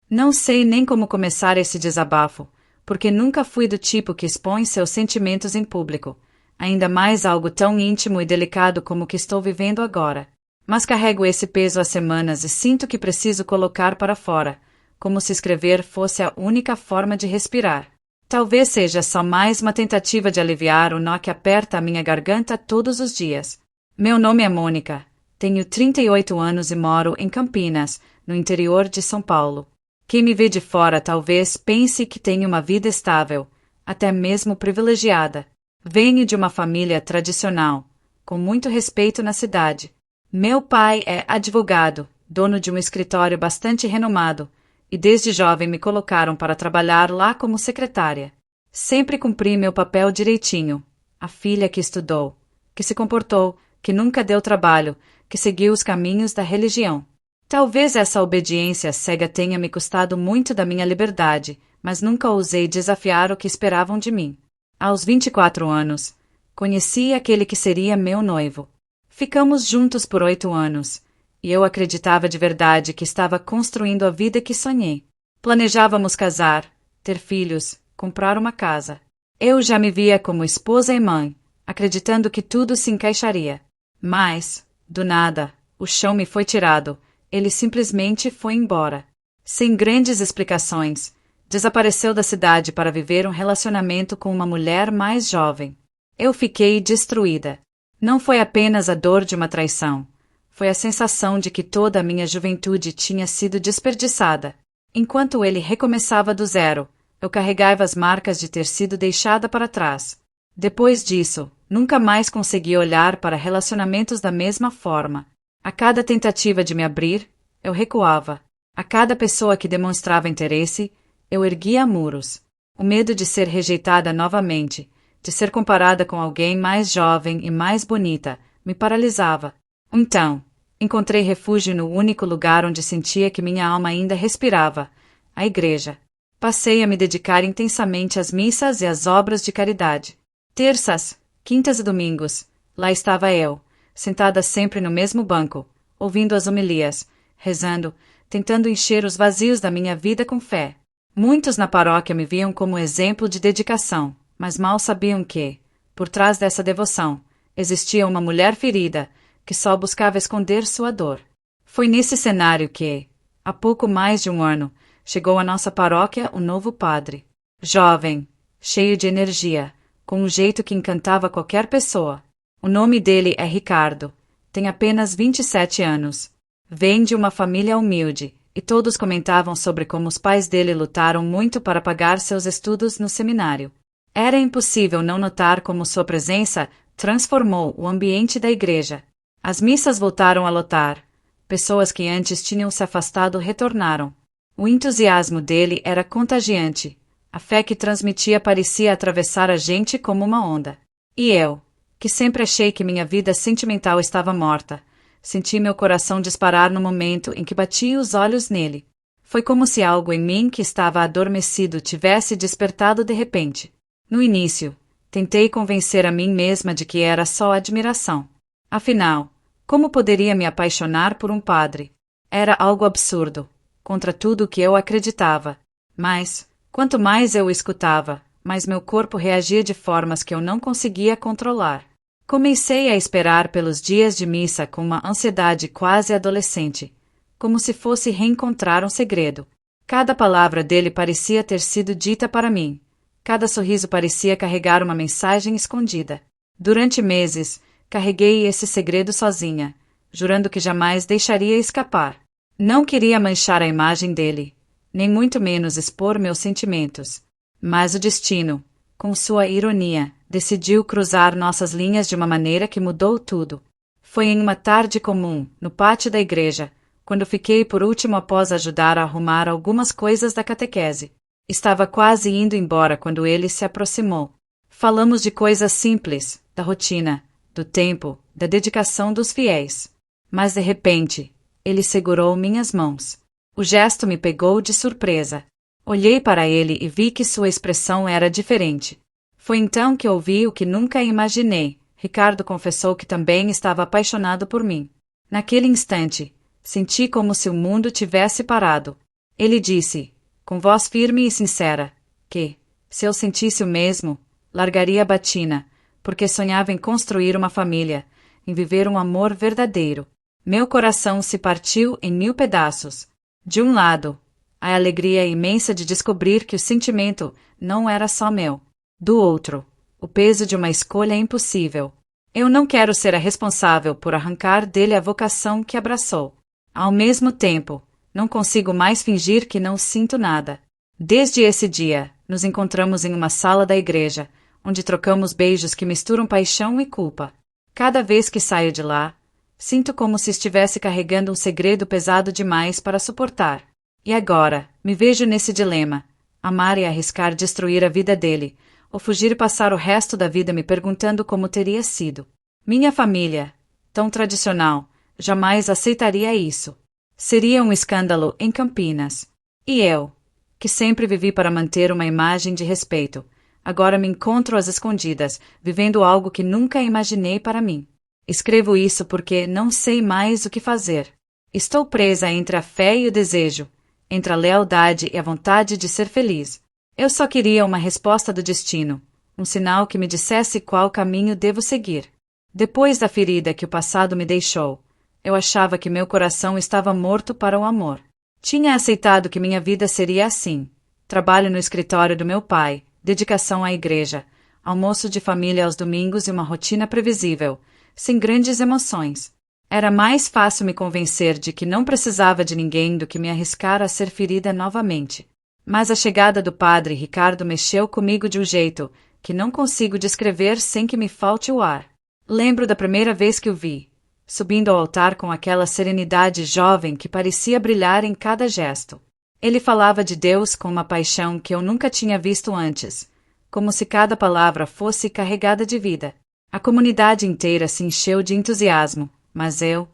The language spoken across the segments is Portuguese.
Não sei nem como começar esse desabafo, porque nunca fui do tipo que expõe seus sentimentos em público, ainda mais algo tão íntimo e delicado como o que estou vivendo agora. Mas carrego esse peso há semanas e sinto que preciso colocar para fora, como se escrever fosse a única forma de respirar. Talvez seja só mais uma tentativa de aliviar o nó que aperta a minha garganta todos os dias. Meu nome é Mônica, tenho 38 anos e moro em Campinas, no interior de São Paulo. Quem me vê de fora talvez pense que tenho uma vida estável, até mesmo privilegiada. Venho de uma família tradicional, com muito respeito na cidade. Meu pai é advogado, dono de um escritório bastante renomado, e desde jovem me colocaram para trabalhar lá como secretária. Sempre cumpri meu papel direitinho. A filha que estudou, que se comportou, que nunca deu trabalho, que seguiu os caminhos da religião. Talvez essa obediência cega tenha me custado muito da minha liberdade, mas nunca ousei desafiar o que esperavam de mim. Aos 24 anos, conheci aquele que seria meu noivo. Ficamos juntos por 8 anos, e eu acreditava de verdade que estava construindo a vida que sonhei. Planejávamos casar, ter filhos, comprar uma casa. Eu já me via como esposa e mãe, acreditando que tudo se encaixaria. Mas, do nada, o chão me foi tirado, ele simplesmente foi embora. Sem grandes explicações, desapareceu da cidade para viver um relacionamento com uma mulher mais jovem. Eu fiquei destruída. Não foi apenas a dor de uma traição. Foi a sensação de que toda a minha juventude tinha sido desperdiçada. Enquanto ele recomeçava do zero, eu carregava as marcas de ter sido deixada para trás. Depois disso, nunca mais consegui olhar para relacionamentos da mesma forma. A cada tentativa de me abrir, eu recuava. A cada pessoa que demonstrava interesse, eu erguia muros. O medo de ser rejeitada novamente, de ser comparada com alguém mais jovem e mais bonita, me paralisava. Então, encontrei refúgio no único lugar onde sentia que minha alma ainda respirava, a igreja. Passei a me dedicar intensamente às missas e às obras de caridade. Terças, quintas e domingos, lá estava eu, sentada sempre no mesmo banco, ouvindo as homilias, rezando, tentando encher os vazios da minha vida com fé. Muitos na paróquia me viam como exemplo de dedicação, mas mal sabiam que, por trás dessa devoção, existia uma mulher ferida, que só buscava esconder sua dor. Foi nesse cenário que, há pouco mais de um ano, chegou à nossa paróquia um novo padre. Jovem, cheio de energia, com um jeito que encantava qualquer pessoa. O nome dele é Ricardo. Tem apenas 27 anos. Vem de uma família humilde, e todos comentavam sobre como os pais dele lutaram muito para pagar seus estudos no seminário. Era impossível não notar como sua presença transformou o ambiente da igreja. As missas voltaram a lotar. Pessoas que antes tinham se afastado retornaram. O entusiasmo dele era contagiante. A fé que transmitia parecia atravessar a gente como uma onda. E eu, que sempre achei que minha vida sentimental estava morta, senti meu coração disparar no momento em que bati os olhos nele. Foi como se algo em mim que estava adormecido tivesse despertado de repente. No início, tentei convencer a mim mesma de que era só admiração. Afinal, como poderia me apaixonar por um padre? Era algo absurdo, contra tudo o que eu acreditava. Mas, quanto mais eu o escutava, mais meu corpo reagia de formas que eu não conseguia controlar. Comecei a esperar pelos dias de missa com uma ansiedade quase adolescente, como se fosse reencontrar um segredo. Cada palavra dele parecia ter sido dita para mim. Cada sorriso parecia carregar uma mensagem escondida. Durante meses, carreguei esse segredo sozinha, jurando que jamais deixaria escapar. Não queria manchar a imagem dele, nem muito menos expor meus sentimentos. Mas o destino, com sua ironia, decidiu cruzar nossas linhas de uma maneira que mudou tudo. Foi em uma tarde comum, no pátio da igreja, quando fiquei por último após ajudar a arrumar algumas coisas da catequese. Estava quase indo embora quando ele se aproximou. Falamos de coisas simples, da rotina, do tempo, da dedicação dos fiéis. Mas de repente, ele segurou minhas mãos. O gesto me pegou de surpresa. Olhei para ele e vi que sua expressão era diferente. Foi então que ouvi o que nunca imaginei. Ricardo confessou que também estava apaixonado por mim. Naquele instante, senti como se o mundo tivesse parado. Ele disse, com voz firme e sincera, que, se eu sentisse o mesmo, largaria a batina, porque sonhava em construir uma família, em viver um amor verdadeiro. Meu coração se partiu em 1000 pedaços. De um lado, a alegria imensa de descobrir que o sentimento não era só meu. Do outro, o peso de uma escolha impossível. Eu não quero ser a responsável por arrancar dele a vocação que abraçou. Ao mesmo tempo, não consigo mais fingir que não sinto nada. Desde esse dia, nos encontramos em uma sala da igreja, onde trocamos beijos que misturam paixão e culpa. Cada vez que saio de lá, sinto como se estivesse carregando um segredo pesado demais para suportar. E agora, me vejo nesse dilema: amar e arriscar destruir a vida dele, ou fugir e passar o resto da vida me perguntando como teria sido. Minha família, tão tradicional, jamais aceitaria isso. Seria um escândalo em Campinas. E eu, que sempre vivi para manter uma imagem de respeito, agora me encontro às escondidas, vivendo algo que nunca imaginei para mim. Escrevo isso porque não sei mais o que fazer. Estou presa entre a fé e o desejo, entre a lealdade e a vontade de ser feliz. Eu só queria uma resposta do destino, um sinal que me dissesse qual caminho devo seguir. Depois da ferida que o passado me deixou, eu achava que meu coração estava morto para o amor. Tinha aceitado que minha vida seria assim: trabalho no escritório do meu pai, dedicação à igreja, almoço de família aos domingos e uma rotina previsível, sem grandes emoções. Era mais fácil me convencer de que não precisava de ninguém do que me arriscar a ser ferida novamente. Mas a chegada do padre Ricardo mexeu comigo de um jeito que não consigo descrever sem que me falte o ar. Lembro da primeira vez que o vi, subindo ao altar com aquela serenidade jovem que parecia brilhar em cada gesto. Ele falava de Deus com uma paixão que eu nunca tinha visto antes, como se cada palavra fosse carregada de vida. A comunidade inteira se encheu de entusiasmo, mas eu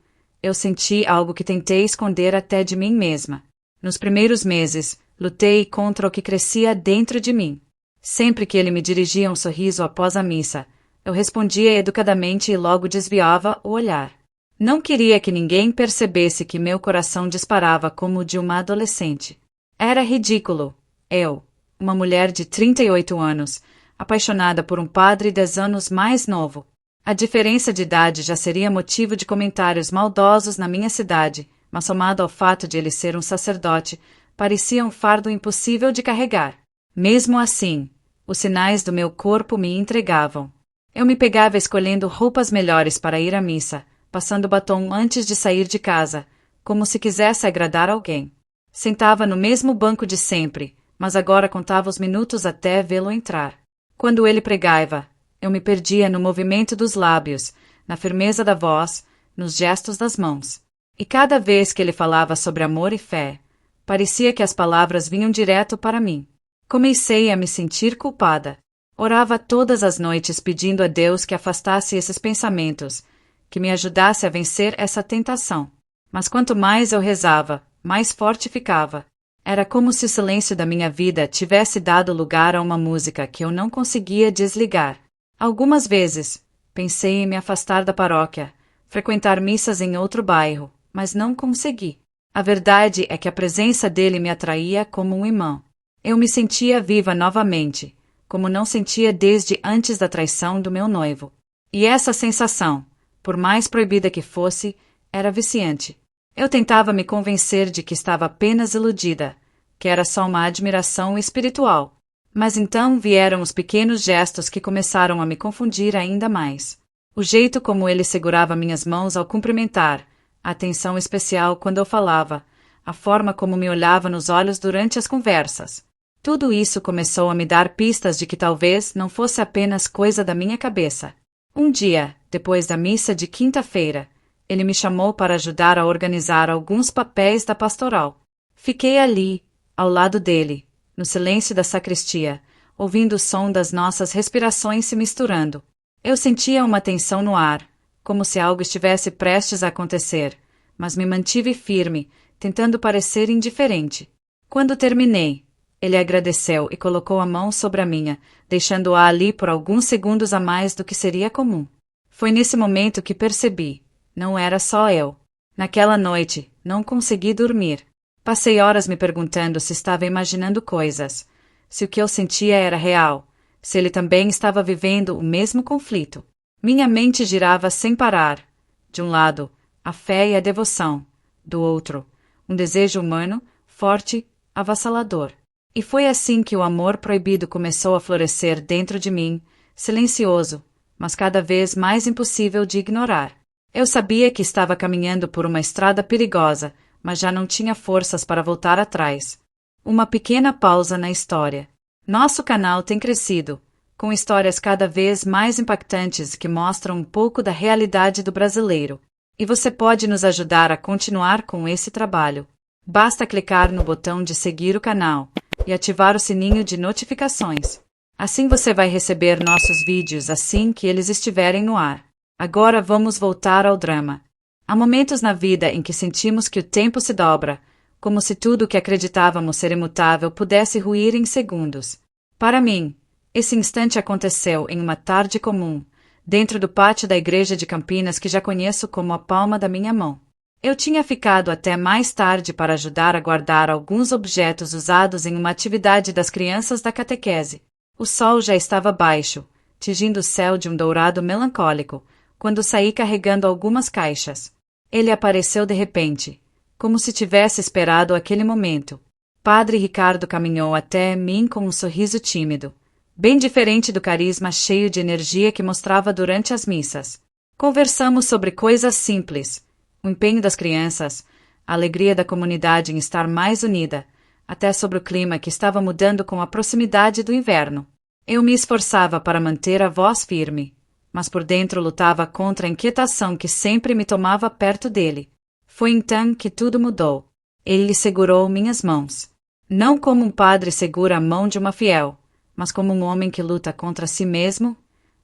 senti algo que tentei esconder até de mim mesma. Nos primeiros meses, lutei contra o que crescia dentro de mim. Sempre que ele me dirigia um sorriso após a missa, eu respondia educadamente e logo desviava o olhar. Não queria que ninguém percebesse que meu coração disparava como o de uma adolescente. Era ridículo. Eu, uma mulher de 38 anos, apaixonada por um padre 10 anos mais novo. A diferença de idade já seria motivo de comentários maldosos na minha cidade, mas somado ao fato de ele ser um sacerdote, parecia um fardo impossível de carregar. Mesmo assim, os sinais do meu corpo me entregavam. Eu me pegava escolhendo roupas melhores para ir à missa, passando batom antes de sair de casa, como se quisesse agradar alguém. Sentava no mesmo banco de sempre, mas agora contava os minutos até vê-lo entrar. Quando ele pregava, eu me perdia no movimento dos lábios, na firmeza da voz, nos gestos das mãos. E cada vez que ele falava sobre amor e fé, parecia que as palavras vinham direto para mim. Comecei a me sentir culpada. Orava todas as noites pedindo a Deus que afastasse esses pensamentos, que me ajudasse a vencer essa tentação. Mas quanto mais eu rezava, mais forte ficava. Era como se o silêncio da minha vida tivesse dado lugar a uma música que eu não conseguia desligar. Algumas vezes, pensei em me afastar da paróquia, frequentar missas em outro bairro, mas não consegui. A verdade é que a presença dele me atraía como um imã. Eu me sentia viva novamente, como não sentia desde antes da traição do meu noivo. E essa sensação, por mais proibida que fosse, era viciante. Eu tentava me convencer de que estava apenas iludida, que era só uma admiração espiritual. Mas então vieram os pequenos gestos que começaram a me confundir ainda mais. O jeito como ele segurava minhas mãos ao cumprimentar, a atenção especial quando eu falava, a forma como me olhava nos olhos durante as conversas. Tudo isso começou a me dar pistas de que talvez não fosse apenas coisa da minha cabeça. Um dia, depois da missa de quinta-feira, ele me chamou para ajudar a organizar alguns papéis da pastoral. Fiquei ali, ao lado dele, no silêncio da sacristia, ouvindo o som das nossas respirações se misturando. Eu sentia uma tensão no ar, como se algo estivesse prestes a acontecer, mas me mantive firme, tentando parecer indiferente. Quando terminei, ele agradeceu e colocou a mão sobre a minha, deixando-a ali por alguns segundos a mais do que seria comum. Foi nesse momento que percebi, não era só eu. Naquela noite, não consegui dormir. Passei horas me perguntando se estava imaginando coisas, se o que eu sentia era real, se ele também estava vivendo o mesmo conflito. Minha mente girava sem parar. De um lado, a fé e a devoção. Do outro, um desejo humano, forte, avassalador. E foi assim que o amor proibido começou a florescer dentro de mim, silencioso, mas cada vez mais impossível de ignorar. Eu sabia que estava caminhando por uma estrada perigosa, mas já não tinha forças para voltar atrás. Uma pequena pausa na história. Nosso canal tem crescido, com histórias cada vez mais impactantes que mostram um pouco da realidade do brasileiro. E você pode nos ajudar a continuar com esse trabalho. Basta clicar no botão de seguir o canal e ativar o sininho de notificações. Assim você vai receber nossos vídeos assim que eles estiverem no ar. Agora vamos voltar ao drama. Há momentos na vida em que sentimos que o tempo se dobra, como se tudo o que acreditávamos ser imutável pudesse ruir em segundos. Para mim, esse instante aconteceu em uma tarde comum, dentro do pátio da igreja de Campinas que já conheço como a palma da minha mão. Eu tinha ficado até mais tarde para ajudar a guardar alguns objetos usados em uma atividade das crianças da catequese. O sol já estava baixo, tingindo o céu de um dourado melancólico, quando saí carregando algumas caixas. Ele apareceu de repente, como se tivesse esperado aquele momento. Padre Ricardo caminhou até mim com um sorriso tímido, bem diferente do carisma cheio de energia que mostrava durante as missas. Conversamos sobre coisas simples, o empenho das crianças, a alegria da comunidade em estar mais unida, até sobre o clima que estava mudando com a proximidade do inverno. Eu me esforçava para manter a voz firme, mas por dentro lutava contra a inquietação que sempre me tomava perto dele. Foi então que tudo mudou. Ele segurou minhas mãos. Não como um padre segura a mão de uma fiel, mas como um homem que luta contra si mesmo,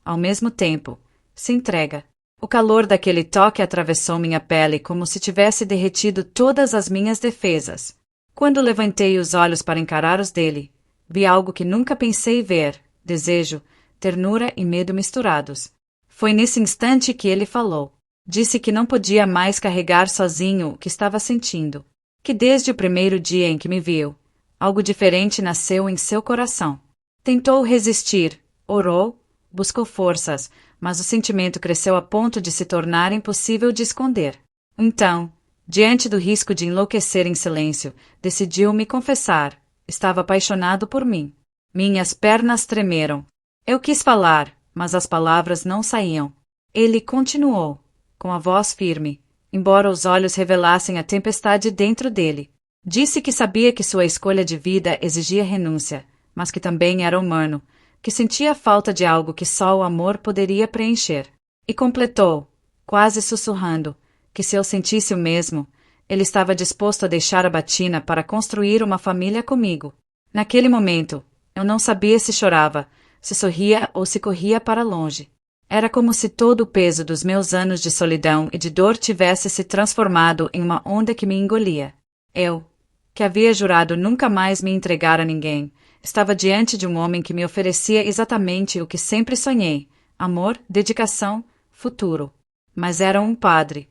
ao mesmo tempo, se entrega. O calor daquele toque atravessou minha pele como se tivesse derretido todas as minhas defesas. Quando levantei os olhos para encarar os dele, vi algo que nunca pensei ver: desejo, ternura e medo misturados. Foi nesse instante que ele falou. Disse que não podia mais carregar sozinho o que estava sentindo. Que desde o primeiro dia em que me viu, algo diferente nasceu em seu coração. Tentou resistir, orou, buscou forças, mas o sentimento cresceu a ponto de se tornar impossível de esconder. Então, diante do risco de enlouquecer em silêncio, decidiu me confessar. Estava apaixonado por mim. Minhas pernas tremeram. Eu quis falar, mas as palavras não saíam. Ele continuou, com a voz firme, embora os olhos revelassem a tempestade dentro dele. Disse que sabia que sua escolha de vida exigia renúncia, mas que também era humano, que sentia falta de algo que só o amor poderia preencher. E completou, quase sussurrando, que se eu sentisse o mesmo, ele estava disposto a deixar a batina para construir uma família comigo. Naquele momento, eu não sabia se chorava, se sorria ou se corria para longe. Era como se todo o peso dos meus anos de solidão e de dor tivesse se transformado em uma onda que me engolia. Eu, que havia jurado nunca mais me entregar a ninguém, estava diante de um homem que me oferecia exatamente o que sempre sonhei: amor, dedicação, futuro. Mas era um padre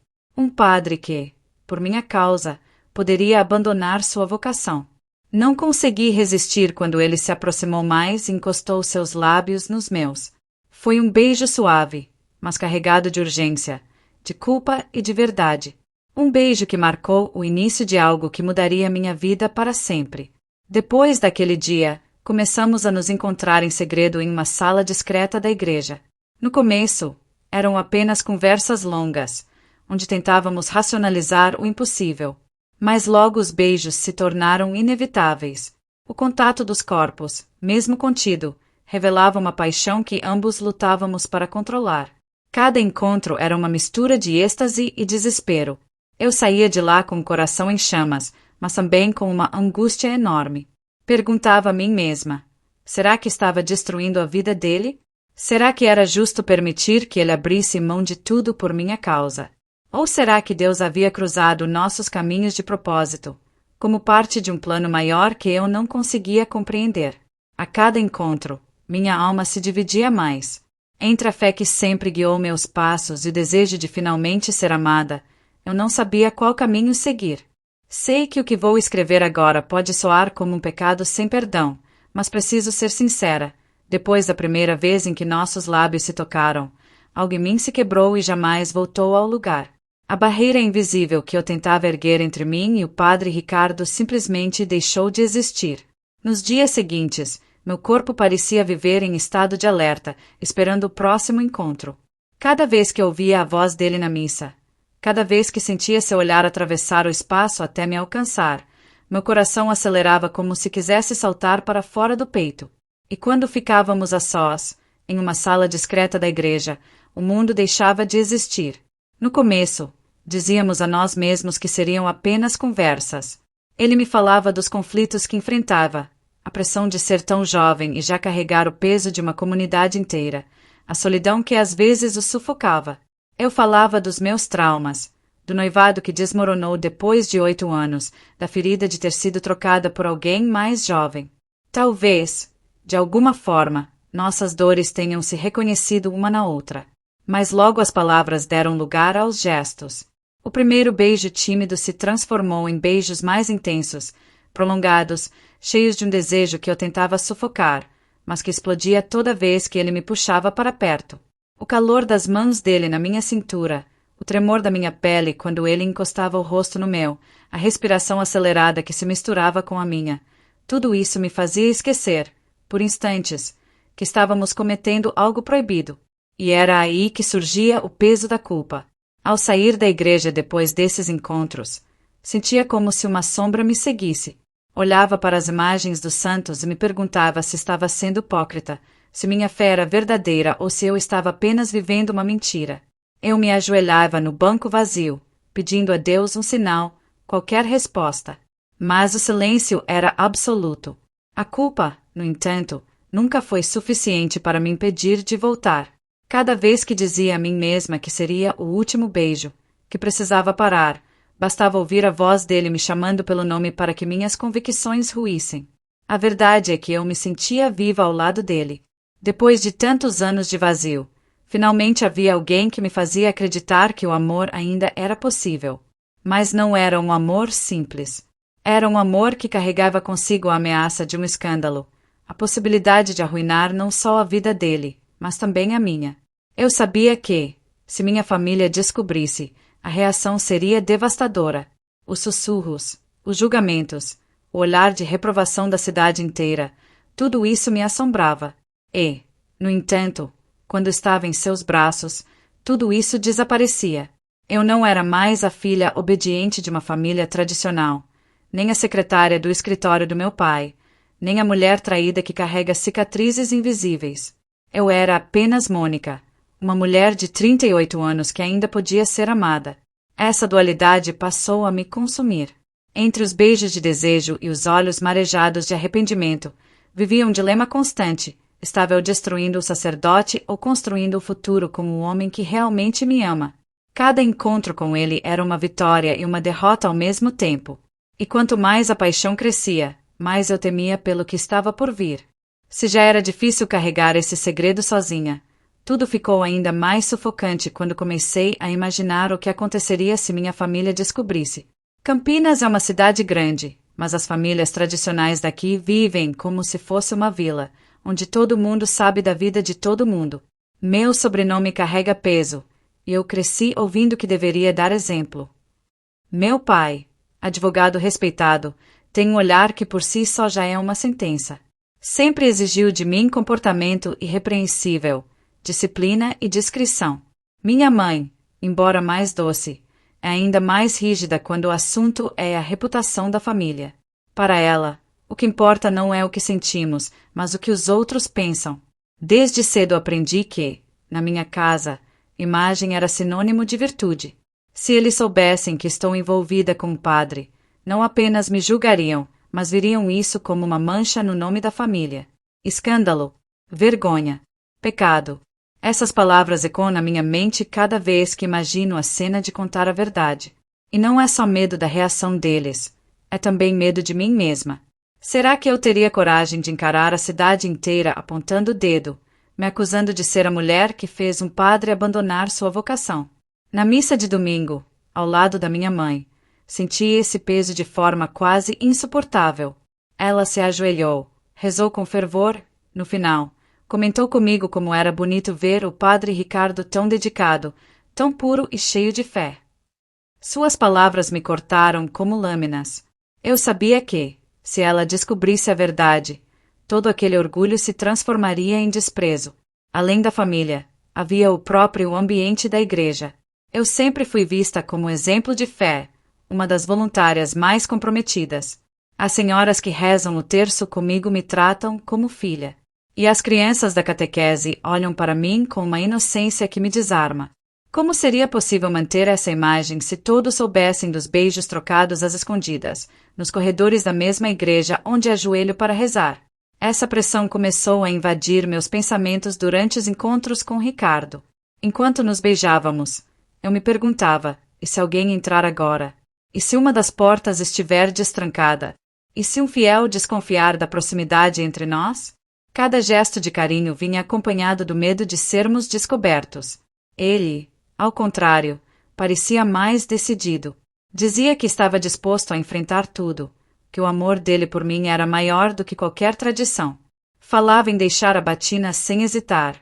que, por minha causa, poderia abandonar sua vocação. Não consegui resistir quando ele se aproximou mais e encostou seus lábios nos meus. Foi um beijo suave, mas carregado de urgência, de culpa e de verdade. Um beijo que marcou o início de algo que mudaria minha vida para sempre. Depois daquele dia, começamos a nos encontrar em segredo em uma sala discreta da igreja. No começo, eram apenas conversas longas, onde tentávamos racionalizar o impossível. Mas logo os beijos se tornaram inevitáveis. O contato dos corpos, mesmo contido, revelava uma paixão que ambos lutávamos para controlar. Cada encontro era uma mistura de êxtase e desespero. Eu saía de lá com o coração em chamas, mas também com uma angústia enorme. Perguntava a mim mesma: será que estava destruindo a vida dele? Será que era justo permitir que ele abrisse mão de tudo por minha causa? Ou será que Deus havia cruzado nossos caminhos de propósito, como parte de um plano maior que eu não conseguia compreender? A cada encontro, minha alma se dividia mais. Entre a fé que sempre guiou meus passos e o desejo de finalmente ser amada, eu não sabia qual caminho seguir. Sei que o que vou escrever agora pode soar como um pecado sem perdão, mas preciso ser sincera. Depois da primeira vez em que nossos lábios se tocaram, algo em mim se quebrou e jamais voltou ao lugar. A barreira invisível que eu tentava erguer entre mim e o padre Ricardo simplesmente deixou de existir. Nos dias seguintes, meu corpo parecia viver em estado de alerta, esperando o próximo encontro. Cada vez que ouvia a voz dele na missa, cada vez que sentia seu olhar atravessar o espaço até me alcançar, meu coração acelerava como se quisesse saltar para fora do peito. E quando ficávamos a sós, em uma sala discreta da igreja, o mundo deixava de existir. No começo, dizíamos a nós mesmos que seriam apenas conversas. Ele me falava dos conflitos que enfrentava, a pressão de ser tão jovem e já carregar o peso de uma comunidade inteira, a solidão que às vezes o sufocava. Eu falava dos meus traumas, do noivado que desmoronou depois de 8 anos, da ferida de ter sido trocada por alguém mais jovem. Talvez, de alguma forma, nossas dores tenham se reconhecido uma na outra. Mas logo as palavras deram lugar aos gestos. O primeiro beijo tímido se transformou em beijos mais intensos, prolongados, cheios de um desejo que eu tentava sufocar, mas que explodia toda vez que ele me puxava para perto. O calor das mãos dele na minha cintura, o tremor da minha pele quando ele encostava o rosto no meu, a respiração acelerada que se misturava com a minha, tudo isso me fazia esquecer, por instantes, que estávamos cometendo algo proibido. E era aí que surgia o peso da culpa. Ao sair da igreja depois desses encontros, sentia como se uma sombra me seguisse. Olhava para as imagens dos santos e me perguntava se estava sendo hipócrita, se minha fé era verdadeira ou se eu estava apenas vivendo uma mentira. Eu me ajoelhava no banco vazio, pedindo a Deus um sinal, qualquer resposta. Mas o silêncio era absoluto. A culpa, no entanto, nunca foi suficiente para me impedir de voltar. Cada vez que dizia a mim mesma que seria o último beijo, que precisava parar, bastava ouvir a voz dele me chamando pelo nome para que minhas convicções ruíssem. A verdade é que eu me sentia viva ao lado dele. Depois de tantos anos de vazio, finalmente havia alguém que me fazia acreditar que o amor ainda era possível. Mas não era um amor simples. Era um amor que carregava consigo a ameaça de um escândalo, a possibilidade de arruinar não só a vida dele, mas também a minha. Eu sabia que, se minha família descobrisse, a reação seria devastadora. Os sussurros, os julgamentos, o olhar de reprovação da cidade inteira, tudo isso me assombrava. E, no entanto, quando estava em seus braços, tudo isso desaparecia. Eu não era mais a filha obediente de uma família tradicional, nem a secretária do escritório do meu pai, nem a mulher traída que carrega cicatrizes invisíveis. Eu era apenas Mônica, uma mulher de 38 anos que ainda podia ser amada. Essa dualidade passou a me consumir. Entre os beijos de desejo e os olhos marejados de arrependimento, vivia um dilema constante. Estava eu destruindo o sacerdote ou construindo o futuro como o homem que realmente me ama? Cada encontro com ele era uma vitória e uma derrota ao mesmo tempo. E quanto mais a paixão crescia, mais eu temia pelo que estava por vir. Se já era difícil carregar esse segredo sozinha, tudo ficou ainda mais sufocante quando comecei a imaginar o que aconteceria se minha família descobrisse. Campinas é uma cidade grande, mas as famílias tradicionais daqui vivem como se fosse uma vila, onde todo mundo sabe da vida de todo mundo. Meu sobrenome carrega peso, e eu cresci ouvindo que deveria dar exemplo. Meu pai, advogado respeitado, tem um olhar que por si só já é uma sentença. Sempre exigiu de mim comportamento irrepreensível, disciplina e discrição. Minha mãe, embora mais doce, é ainda mais rígida quando o assunto é a reputação da família. Para ela, o que importa não é o que sentimos, mas o que os outros pensam. Desde cedo aprendi que, na minha casa, imagem era sinônimo de virtude. Se eles soubessem que estou envolvida com o padre, não apenas me julgariam, mas viriam isso como uma mancha no nome da família. Escândalo, vergonha, pecado. Essas palavras ecoam na minha mente cada vez que imagino a cena de contar a verdade. E não é só medo da reação deles, é também medo de mim mesma. Será que eu teria coragem de encarar a cidade inteira apontando o dedo, me acusando de ser a mulher que fez um padre abandonar sua vocação? Na missa de domingo, ao lado da minha mãe, senti esse peso de forma quase insuportável. Ela se ajoelhou, rezou com fervor, no final, comentou comigo como era bonito ver o padre Ricardo tão dedicado, tão puro e cheio de fé. Suas palavras me cortaram como lâminas. Eu sabia que, se ela descobrisse a verdade, todo aquele orgulho se transformaria em desprezo. Além da família, havia o próprio ambiente da igreja. Eu sempre fui vista como exemplo de fé, uma das voluntárias mais comprometidas. As senhoras que rezam o terço comigo me tratam como filha. E as crianças da catequese olham para mim com uma inocência que me desarma. Como seria possível manter essa imagem se todos soubessem dos beijos trocados às escondidas, nos corredores da mesma igreja onde ajoelho para rezar? Essa pressão começou a invadir meus pensamentos durante os encontros com Ricardo. Enquanto nos beijávamos, eu me perguntava, e se alguém entrar agora? E se uma das portas estiver destrancada? E se um fiel desconfiar da proximidade entre nós? Cada gesto de carinho vinha acompanhado do medo de sermos descobertos. Ele, ao contrário, parecia mais decidido. Dizia que estava disposto a enfrentar tudo, que o amor dele por mim era maior do que qualquer tradição. Falava em deixar a batina sem hesitar,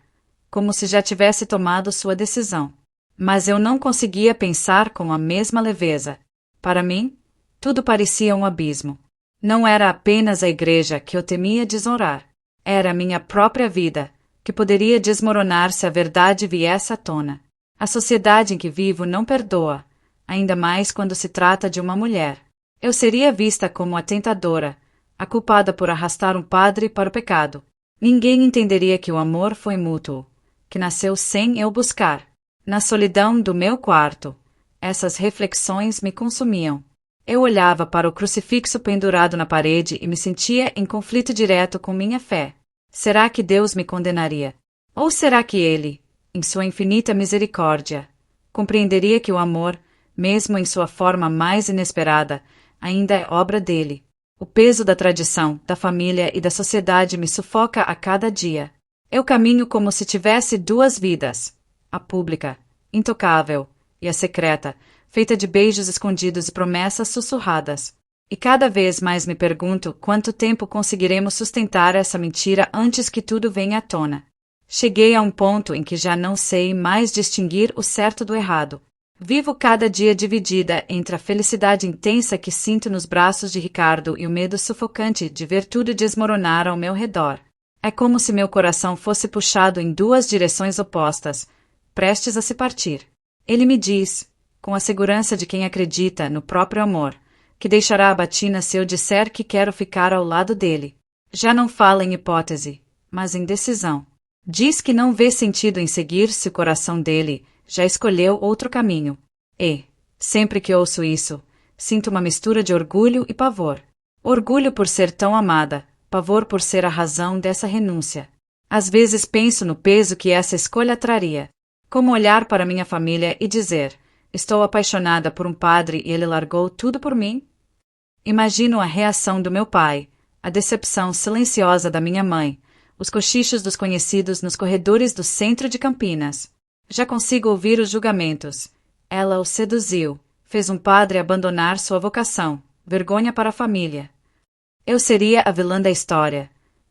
como se já tivesse tomado sua decisão. Mas eu não conseguia pensar com a mesma leveza. Para mim, tudo parecia um abismo. Não era apenas a igreja que eu temia desonrar. Era a minha própria vida, que poderia desmoronar se a verdade viesse à tona. A sociedade em que vivo não perdoa, ainda mais quando se trata de uma mulher. Eu seria vista como a tentadora, a culpada por arrastar um padre para o pecado. Ninguém entenderia que o amor foi mútuo, que nasceu sem eu buscar. Na solidão do meu quarto, essas reflexões me consumiam. Eu olhava para o crucifixo pendurado na parede e me sentia em conflito direto com minha fé. Será que Deus me condenaria? Ou será que Ele, em sua infinita misericórdia, compreenderia que o amor, mesmo em sua forma mais inesperada, ainda é obra dele? O peso da tradição, da família e da sociedade me sufoca a cada dia. Eu caminho como se tivesse duas vidas: a pública, intocável, e a secreta, feita de beijos escondidos e promessas sussurradas. E cada vez mais me pergunto quanto tempo conseguiremos sustentar essa mentira antes que tudo venha à tona. Cheguei a um ponto em que já não sei mais distinguir o certo do errado. Vivo cada dia dividida entre a felicidade intensa que sinto nos braços de Ricardo e o medo sufocante de ver tudo desmoronar ao meu redor. É como se meu coração fosse puxado em duas direções opostas, prestes a se partir. Ele me diz, com a segurança de quem acredita no próprio amor, que deixará a batina se eu disser que quero ficar ao lado dele. Já não fala em hipótese, mas em decisão. Diz que não vê sentido em seguir se o coração dele já escolheu outro caminho. E, sempre que ouço isso, sinto uma mistura de orgulho e pavor. Orgulho por ser tão amada, pavor por ser a razão dessa renúncia. Às vezes penso no peso que essa escolha traria. Como olhar para minha família e dizer: estou apaixonada por um padre e ele largou tudo por mim? Imagino a reação do meu pai, a decepção silenciosa da minha mãe, os cochichos dos conhecidos nos corredores do centro de Campinas. Já consigo ouvir os julgamentos. Ela o seduziu, fez um padre abandonar sua vocação, vergonha para a família. Eu seria a vilã da história,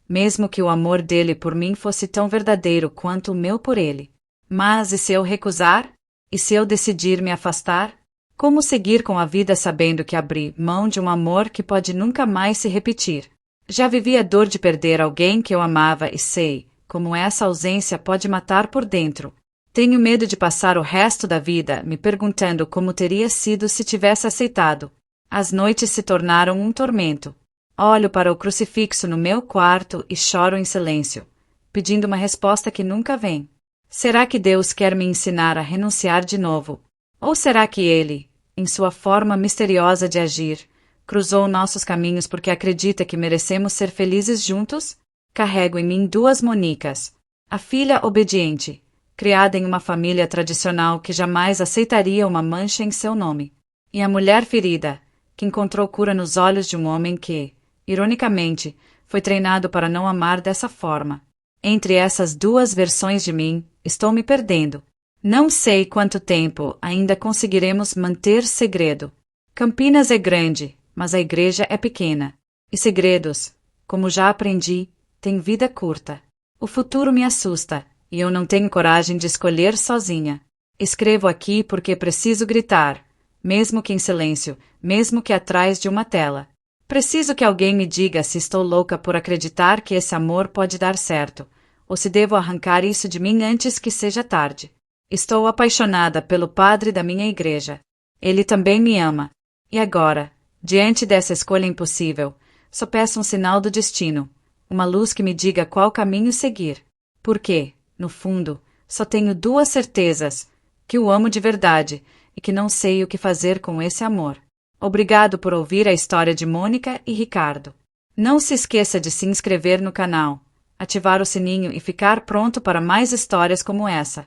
mesmo que o amor dele por mim fosse tão verdadeiro quanto o meu por ele. Mas e se eu recusar? E se eu decidir me afastar? Como seguir com a vida sabendo que abri mão de um amor que pode nunca mais se repetir? Já vivi a dor de perder alguém que eu amava e sei como essa ausência pode matar por dentro. Tenho medo de passar o resto da vida me perguntando como teria sido se tivesse aceitado. As noites se tornaram um tormento. Olho para o crucifixo no meu quarto e choro em silêncio, pedindo uma resposta que nunca vem. Será que Deus quer me ensinar a renunciar de novo? Ou será que Ele, em sua forma misteriosa de agir, cruzou nossos caminhos porque acredita que merecemos ser felizes juntos? Carrego em mim duas Monicas. A filha obediente, criada em uma família tradicional que jamais aceitaria uma mancha em seu nome. E a mulher ferida, que encontrou cura nos olhos de um homem que, ironicamente, foi treinado para não amar dessa forma. Entre essas duas versões de mim, estou me perdendo. Não sei quanto tempo ainda conseguiremos manter segredo. Campinas é grande, mas a igreja é pequena. E segredos, como já aprendi, têm vida curta. O futuro me assusta, e eu não tenho coragem de escolher sozinha. Escrevo aqui porque preciso gritar, mesmo que em silêncio, mesmo que atrás de uma tela. Preciso que alguém me diga se estou louca por acreditar que esse amor pode dar certo, ou se devo arrancar isso de mim antes que seja tarde. Estou apaixonada pelo padre da minha igreja. Ele também me ama. E agora, diante dessa escolha impossível, só peço um sinal do destino, uma luz que me diga qual caminho seguir. Porque, no fundo, só tenho duas certezas: que o amo de verdade e que não sei o que fazer com esse amor. Obrigado por ouvir a história de Mônica e Ricardo. Não se esqueça de se inscrever no canal, ativar o sininho e ficar pronto para mais histórias como essa.